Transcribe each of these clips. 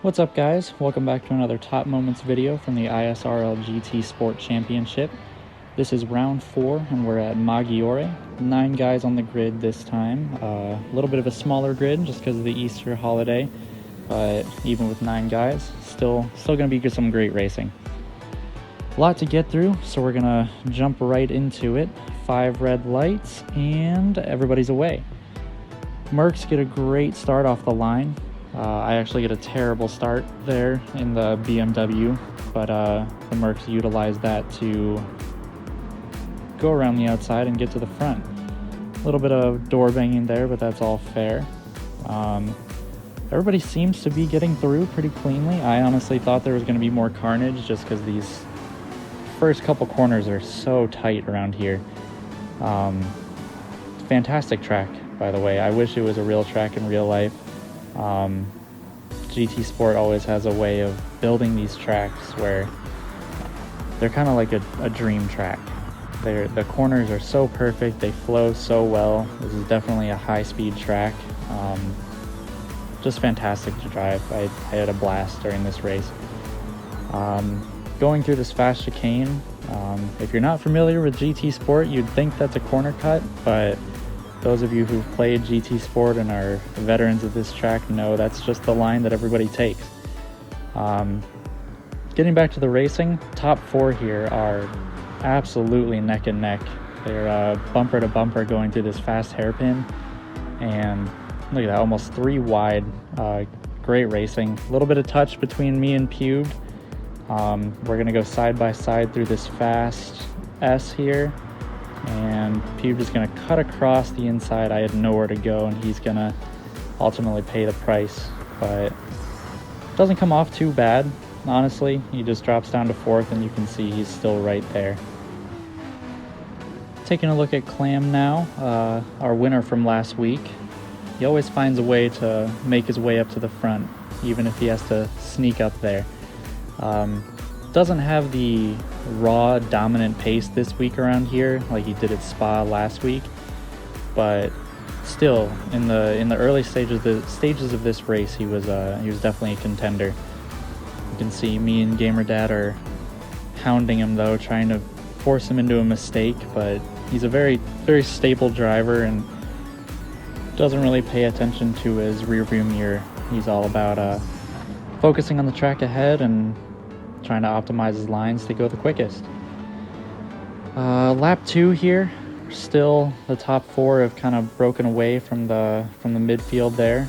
What's up, guys? Welcome back to another Top Moments video from the ISRL GT Sport Championship. This is round 4 and we're at Maggiore. 9 guys on the grid this time. A little bit of a smaller grid just because of the Easter holiday, but even with 9 guys, still going to be some great racing. A lot to get through, so we're going to jump right into it. 5 red lights and everybody's away. Mercs get a great start off the line. I actually get a terrible start there in the BMW, but the Mercs utilize that to go around the outside and get to the front. A little bit of door banging there, but that's all fair. Everybody seems to be getting through pretty cleanly. I honestly thought there was going to be more carnage just because these first couple corners are so tight around here. Fantastic track, by the way. I wish it was a real track in real life. GT Sport always has a way of building these tracks where they're kind of like a dream track. The corners are so perfect, they flow so well. This is definitely a high-speed track. Just fantastic to drive. I had a blast during this race. Going through this fast chicane, if you're not familiar with GT Sport, you'd think that's a corner cut, but those of you who've played GT Sport and are veterans of this track know that's just the line that everybody takes. Getting back to the racing, top 4 here are absolutely neck and neck. They're bumper to bumper going through this fast hairpin, and look at that, almost 3 wide. Great racing. A little bit of touch between me and Pubed. We're going to go side by side through this fast S here. And Pube is going to cut across the inside. I had nowhere to go, and he's going to ultimately pay the price. But it doesn't come off too bad, honestly. He just drops down to 4th, and you can see he's still right there. Taking a look at Clam now, our winner from last week. He always finds a way to make his way up to the front, even if he has to sneak up there. Doesn't have the raw dominant pace this week around here like he did at Spa last week, but still in the early stages of this race he was definitely a contender. You can see me and Gamer Dad are hounding him though, trying to force him into a mistake, but he's a very stable driver and doesn't really pay attention to his rear view mirror. He's all about focusing on the track ahead and trying to optimize his lines to go the quickest. Lap 2 here, still the top 4 have kind of broken away from the midfield there,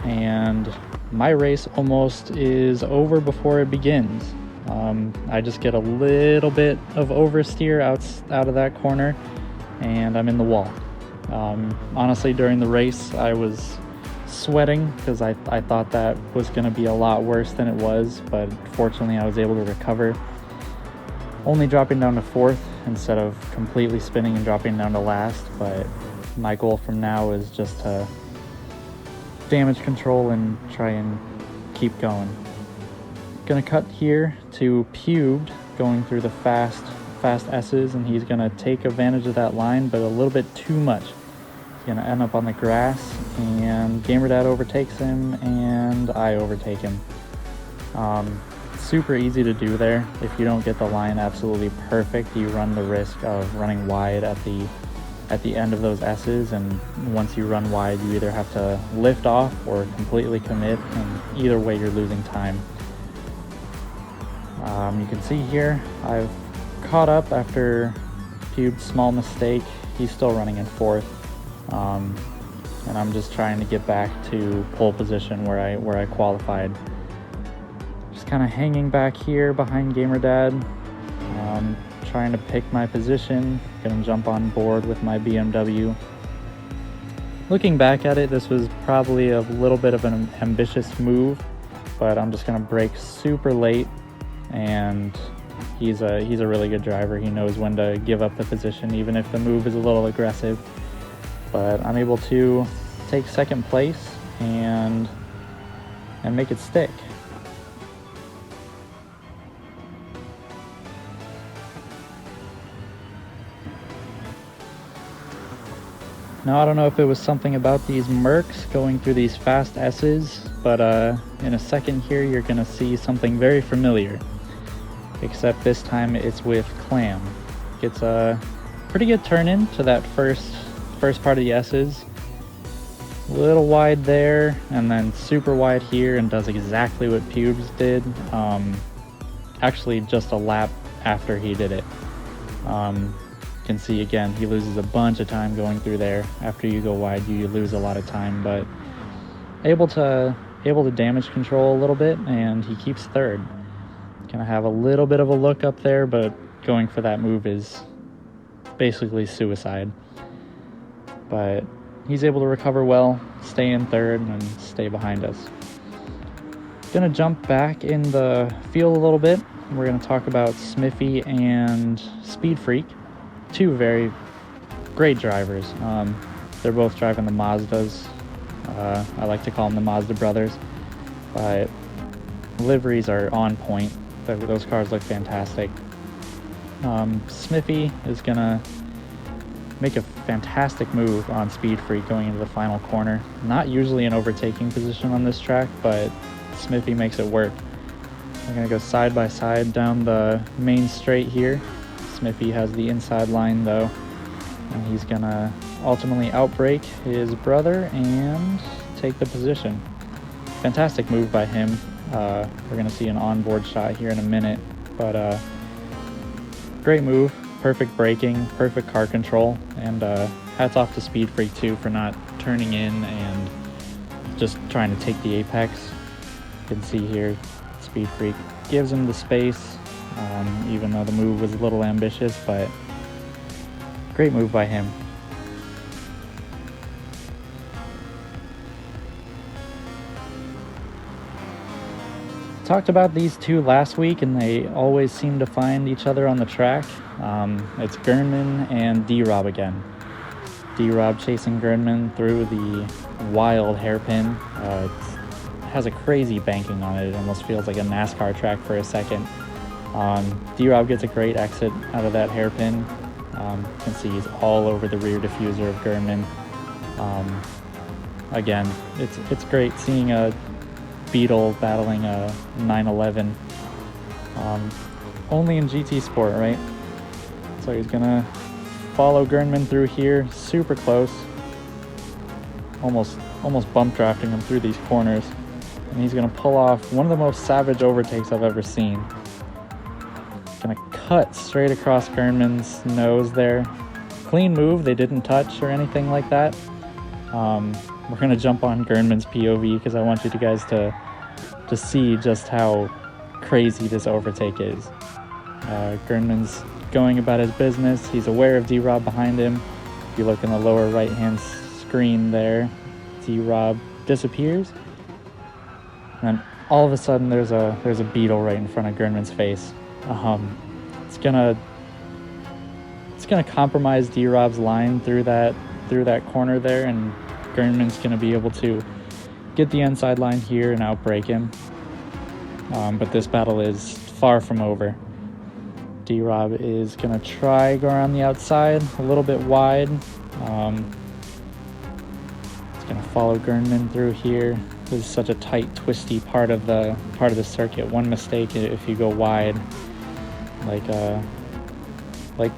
and my race almost is over before it begins. I just get a little bit of oversteer out of that corner, and I'm in the wall. Honestly, during the race, I was sweating because I thought that was going to be a lot worse than it was, but fortunately I was able to recover, only dropping down to 4th instead of completely spinning and dropping down to last. But my goal from now is just to damage control and try and keep going. Gonna cut here to Pubed going through the fast S's, and he's gonna take advantage of that line, but a little bit too much. Gonna end up on the grass, and Gamer Dad overtakes him and I overtake him. Super easy to do there. If you don't get the line absolutely perfect, you run the risk of running wide at the end of those S's, and once you run wide you either have to lift off or completely commit, and either way you're losing time. You can see here I've caught up after Pube's small mistake. He's still running in 4th. And I'm just trying to get back to pole position where I qualified. Just kind of hanging back here behind Gamer Dad, trying to pick my position. Gonna jump on board with my BMW. Looking back at it, this was probably a little bit of an ambitious move, but I'm just gonna brake super late, and he's a really good driver. He knows when to give up the position, even if the move is a little aggressive. But I'm able to take 2nd place and make it stick. Now, I don't know if it was something about these Mercs going through these fast S's but in a second here you're gonna see something very familiar, except this time it's with Clam. Gets a pretty good turn in to that first part of the S's. A little wide there, and then super wide here, and does exactly what Pubes did. Actually, just a lap after he did it. You can see again, he loses a bunch of time going through there. After you go wide, you lose a lot of time, but able to damage control a little bit, and he keeps third. Gonna have a little bit of a look up there, but going for that move is basically suicide. But he's able to recover well, stay in third, and stay behind us. Gonna jump back in the field a little bit. We're gonna talk about Smithy and Speed Freak, two very great drivers. They're both driving the Mazdas. I like to call them the Mazda brothers, but liveries are on point. Those cars look fantastic. Smithy is gonna make a fantastic move on Speed Freak going into the final corner. Not usually an overtaking position on this track, but Smithy makes it work. We're gonna go side by side down the main straight here. Smithy has the inside line though, and he's gonna ultimately outbrake his brother and take the position. Fantastic move by him. We're gonna see an onboard shot here in a minute, but great move. Perfect braking, perfect car control, and hats off to Speed Freak too for not turning in and just trying to take the apex. You can see here, Speed Freak gives him the space, even though the move was a little ambitious, but great move by him. Talked about these two last week, and they always seem to find each other on the track. It's Gernman and D-Rob again. D-Rob chasing Gernman through the wild hairpin. It has a crazy banking on it. It almost feels like a NASCAR track for a second. D-Rob gets a great exit out of that hairpin. You can see he's all over the rear diffuser of Gernman. Again, it's great seeing a Beetle battling a 911. Only in GT Sport, right? So he's gonna follow Gernman through here, super close. Almost bump drafting him through these corners. And he's gonna pull off one of the most savage overtakes I've ever seen. Gonna cut straight across Gernman's nose there. Clean move, they didn't touch or anything like that. We're gonna jump on Gernman's POV because I want you guys to see just how crazy this overtake is. Gernman's going about his business. He's aware of D-Rob behind him. If you look in the lower right-hand screen there, D-Rob disappears. And then all of a sudden there's a Beetle right in front of Gernman's face. It's gonna compromise D-Rob's line through that corner there, and Gernman's gonna be able to get the inside line here and outbrake him. But this battle is far from over. D-Rob is gonna try go around the outside a little bit wide. It's gonna follow Gernman through here. This is such a tight, twisty part of the circuit. One mistake if you go wide, like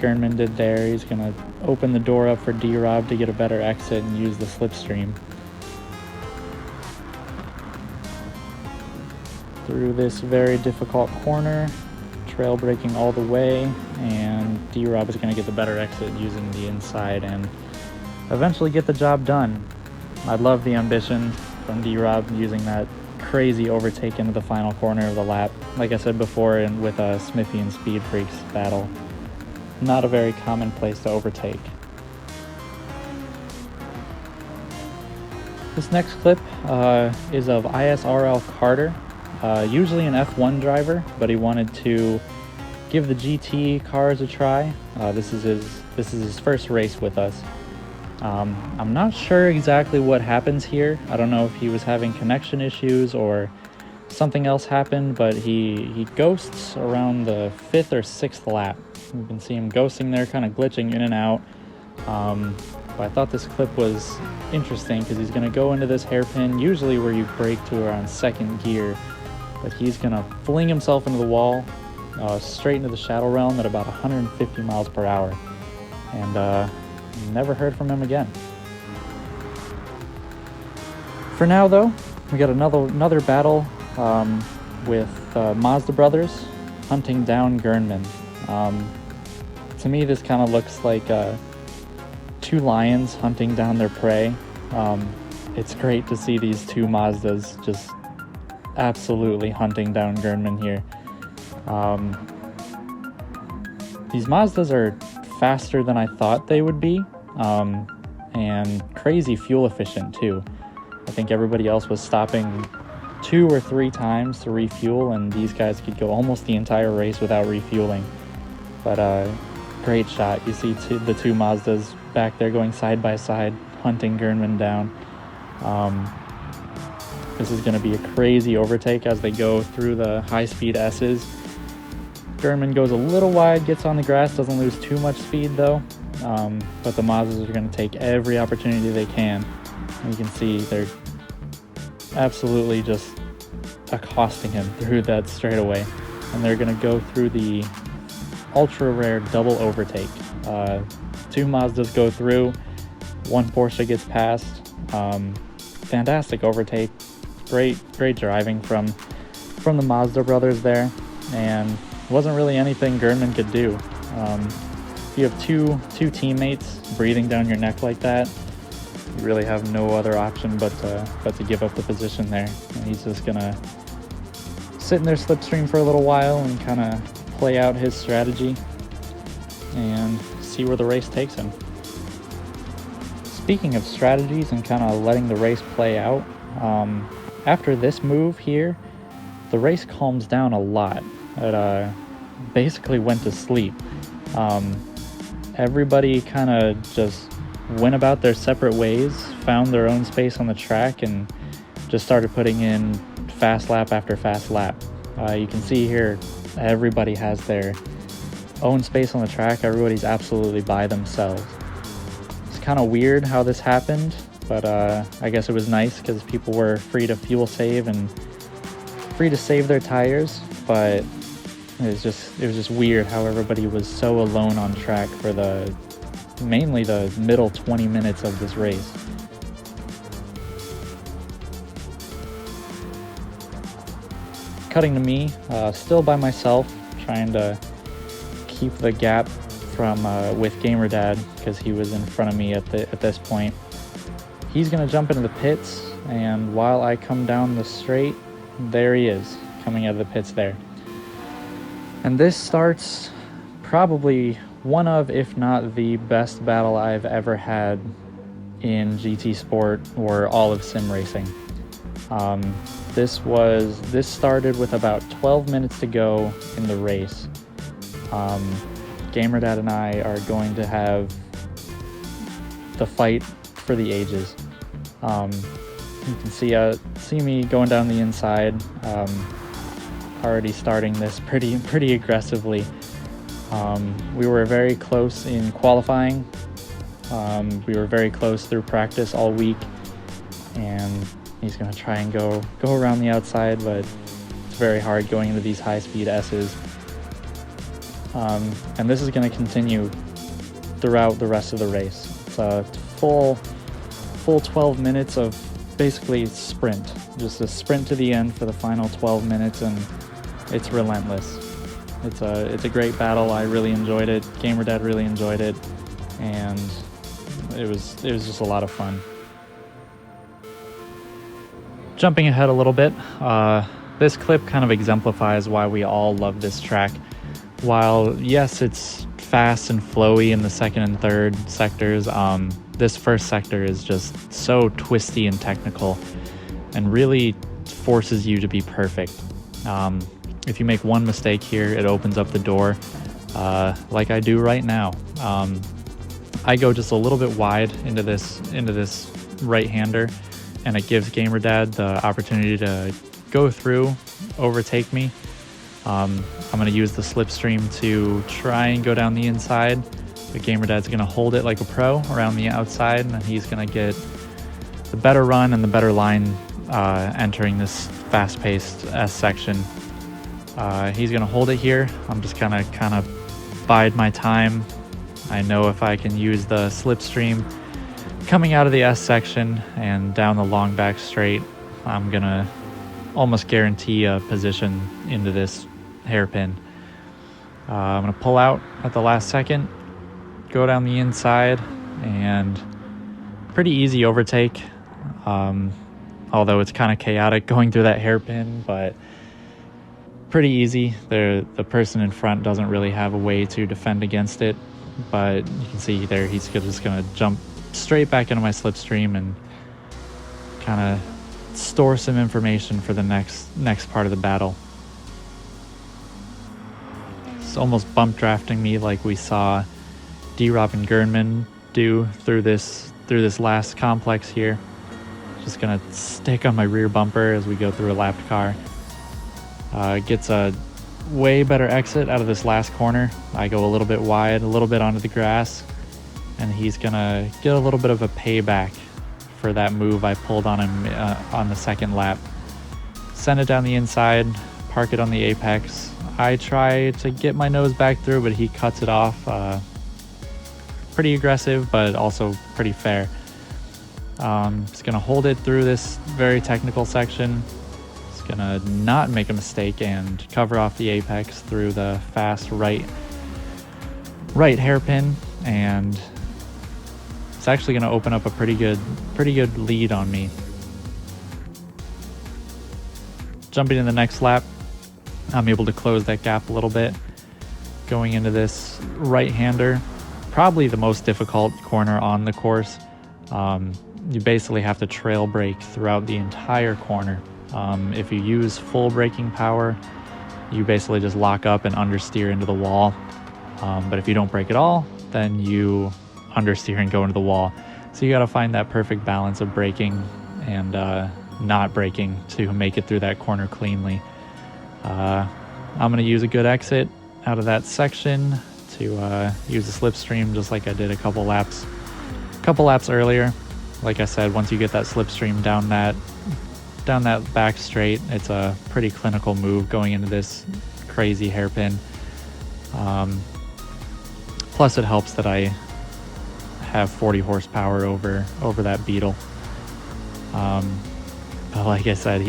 Gernman did there, he's gonna open the door up for D-Rob to get a better exit and use the slipstream. Through this very difficult corner, trail braking all the way, and D-Rob is going to get the better exit using the inside and eventually get the job done. I love the ambition from D-Rob using that crazy overtake into the final corner of the lap. Like I said before, and with Smithy and Speed Freak's battle, not a very common place to overtake. This next clip is of ISRL Carter. Usually an F1 driver, but he wanted to give the GT cars a try. This is his first race with us. I'm not sure exactly what happens here. I don't know if he was having connection issues or something else happened, but he ghosts around the 5th or 6th lap. You can see him ghosting there, kind of glitching in and out. But I thought this clip was interesting because he's going to go into this hairpin, usually where you brake to around second gear, but he's going to fling himself into the wall, straight into the shadow realm at about 150 miles per hour. And never heard from him again. For now, though, we got another battle with Mazda brothers hunting down Gernman. To me, this kind of looks like two lions hunting down their prey. It's great to see these two Mazdas just absolutely hunting down Gernman here. These Mazdas are faster than I thought they would be, and crazy fuel efficient too. I think everybody else was stopping 2 or 3 times to refuel, and these guys could go almost the entire race without refueling. But great shot. You see the two Mazdas back there going side by side, hunting Gernman down. This is going to be a crazy overtake as they go through the high-speed S's. Gernman goes a little wide, gets on the grass, doesn't lose too much speed though, but the Mazdas are going to take every opportunity they can. And you can see they're absolutely just accosting him through that straightaway, and they're going to go through the ultra rare double overtake. 2 Mazdas go through, 1 Porsche gets past. Fantastic overtake, great driving from the Mazda brothers there, and wasn't really anything Gernman could do. If you have two teammates breathing down your neck like that, you really have no other option but to give up the position there. And he's just gonna sit in their slipstream for a little while and kind of play out his strategy and see where the race takes him. Speaking of strategies and kind of letting the race play out, after this move here, the race calms down a lot. It basically went to sleep. Everybody kind of just went about their separate ways, found their own space on the track, and just started putting in fast lap after fast lap. You can see here, everybody has their own space on the track. Everybody's absolutely by themselves. It's kind of weird how this happened, but I guess it was nice because people were free to fuel save and free to save their tires, but it was just weird how everybody was so alone on track for mainly the middle 20 minutes of this race. Cutting to me, still by myself, trying to keep the gap from with GamerDad because he was in front of me at this point. He's gonna jump into the pits, and while I come down the straight, there he is coming out of the pits there. And this starts probably one of, if not the best battle I've ever had in GT Sport or all of sim racing. This started with about 12 minutes to go in the race. GamerDad and I are going to have the fight for the ages. You can see me going down the inside, already starting this pretty aggressively. We were very close in qualifying. We were very close through practice all week, and he's going to try and go around the outside, but it's very hard going into these high-speed S's. And this is going to continue throughout the rest of the race. It's a full 12 minutes of basically sprint, just a sprint to the end for the final 12 minutes, and it's relentless. It's a great battle. I really enjoyed it. GamerDad really enjoyed it, and it was just a lot of fun. Jumping ahead a little bit, this clip kind of exemplifies why we all love this track. While yes, it's fast and flowy in the second and third sectors, this first sector is just so twisty and technical and really forces you to be perfect. If you make one mistake here, it opens up the door, like I do right now. I go just a little bit wide into this right-hander, and it gives GamerDad the opportunity to go through, overtake me. I'm going to use the slipstream to try and go down the inside, But Gamer Dad's going to hold it like a pro around the outside, and he's going to get the better run and the better line entering this fast-paced S section. He's going to hold it here. I'm just going to kind of bide my time. I know if I can use the slipstream coming out of the S section and down the long back straight, I'm going to almost guarantee a position into this hairpin. I'm going to pull out at the last second, go down the inside, and pretty easy overtake. Although it's kind of chaotic going through that hairpin, but pretty easy. The person in front doesn't really have a way to defend against it, but you can see there he's just going to jump straight back into my slipstream and kind of store some information for the next part of the battle. It's almost bump drafting me like we saw D-Rob and Gernman do through this last complex here. Just gonna stick on my rear bumper as we go through a lapped car. Gets a way better exit out of this last corner. I go a little bit wide, a little bit onto the grass, and he's gonna get a little bit of a payback for that move I pulled on him on the second lap. Send it down the inside, park it on the apex. I try to get my nose back through, but he cuts it off. Pretty aggressive, but also pretty fair. Just gonna hold it through this very technical section. Just gonna not make a mistake and cover off the apex through the fast right hairpin, and it's actually gonna open up a pretty good lead on me. Jumping in the next lap, I'm able to close that gap a little bit. Going into this right-hander, probably the most difficult corner on the course. You basically have to trail brake throughout the entire corner. If you use full braking power, you basically just lock up and understeer into the wall. But if you don't brake at all, then you understeer and go into the wall. So you got to find that perfect balance of braking and not braking to make it through that corner cleanly. I'm going to use a good exit out of that section to use the slipstream just like I did a couple laps earlier. Like I said, once you get that slipstream down that back straight, it's a pretty clinical move going into this crazy hairpin. Plus it helps that I have 40 horsepower over that Beetle. But like I said,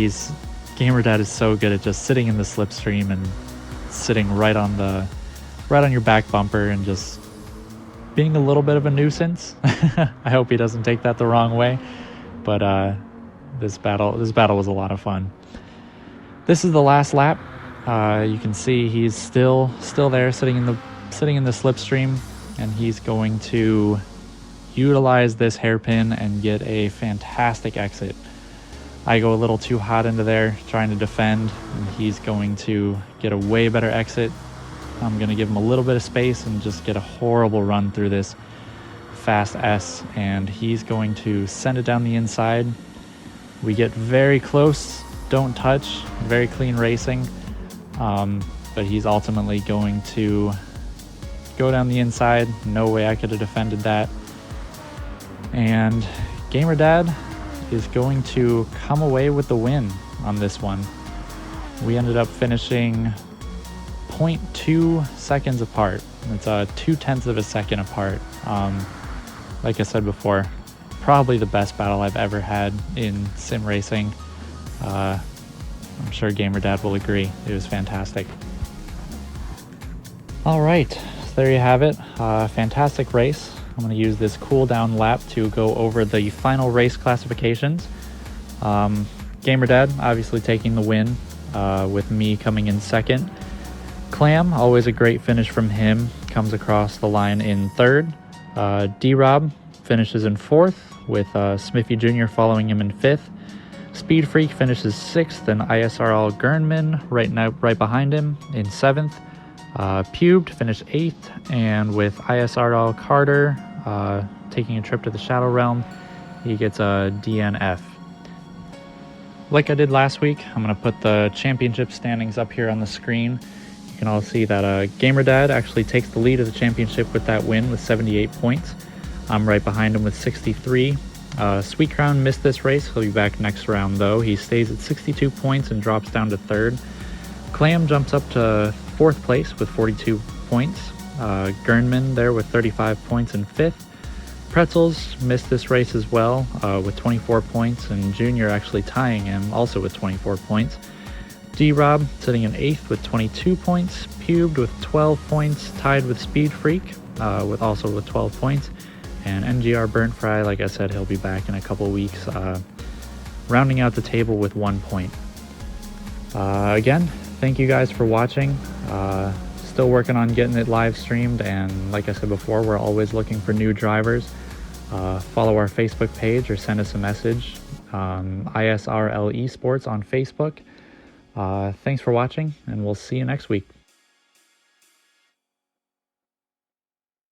Gamer Dad is so good at just sitting in the slipstream and sitting right on your back bumper and just being a little bit of a nuisance. I hope he doesn't take that the wrong way, but this battle was a lot of fun. This is the last lap. You can see he's still there sitting in the slipstream, and he's going to utilize this hairpin and get a fantastic exit. I go a little too hot into there trying to defend, and he's going to get a way better exit. I'm going to give him a little bit of space and just get a horrible run through this fast S, and he's going to send it down the inside. We get very close, don't touch, very clean racing, but he's ultimately going to go down the inside. No way I could have defended that. And Gamer Dad is going to come away with the win on this one. We ended up finishing 0.2 seconds apart. It's 0.2 of a second apart. Like I said before, probably the best battle I've ever had in sim racing. I'm sure Gamer Dad will agree. It was fantastic. All right, so there you have it. Fantastic race. I'm going to use this cool down lap to go over the final race classifications. Gamer Dad obviously taking the win, with me coming in second. Clam, always a great finish from him, comes across the line in third. D-Rob finishes in fourth, with Smithy Jr. following him in fifth. Speed Freak finishes sixth, and ISRL Gernman right behind him in seventh. Pubed finished eighth, and with ISRL Carter taking a trip to the Shadow Realm, he gets a DNF. Like I did last week, I'm going to put the championship standings up here on the screen. You You can all see that Gamer Dad actually takes the lead of the championship with that win with 78 points. I'm right behind him with 63. Sweet Crown missed this race. He'll be back next round though. He stays at 62 points and drops down to 3rd. Clam jumps up to 4th place with 42 points. Gernman there with 35 points in 5th. Pretzels missed this race as well with 24 points, and Junior actually tying him also with 24 points. D-Rob sitting in 8th with 22 points. Pubed with 12 points, tied with Speed Freak with 12 points. And NGR Burnt Fry, like I said, he'll be back in a couple weeks, rounding out the table with 1 point. Again, thank you guys for watching. Still working on getting it live streamed, and like I said before, we're always looking for new drivers. Follow our Facebook page or send us a message. ISRL Esports on Facebook. Thanks for watching, and we'll see you next week.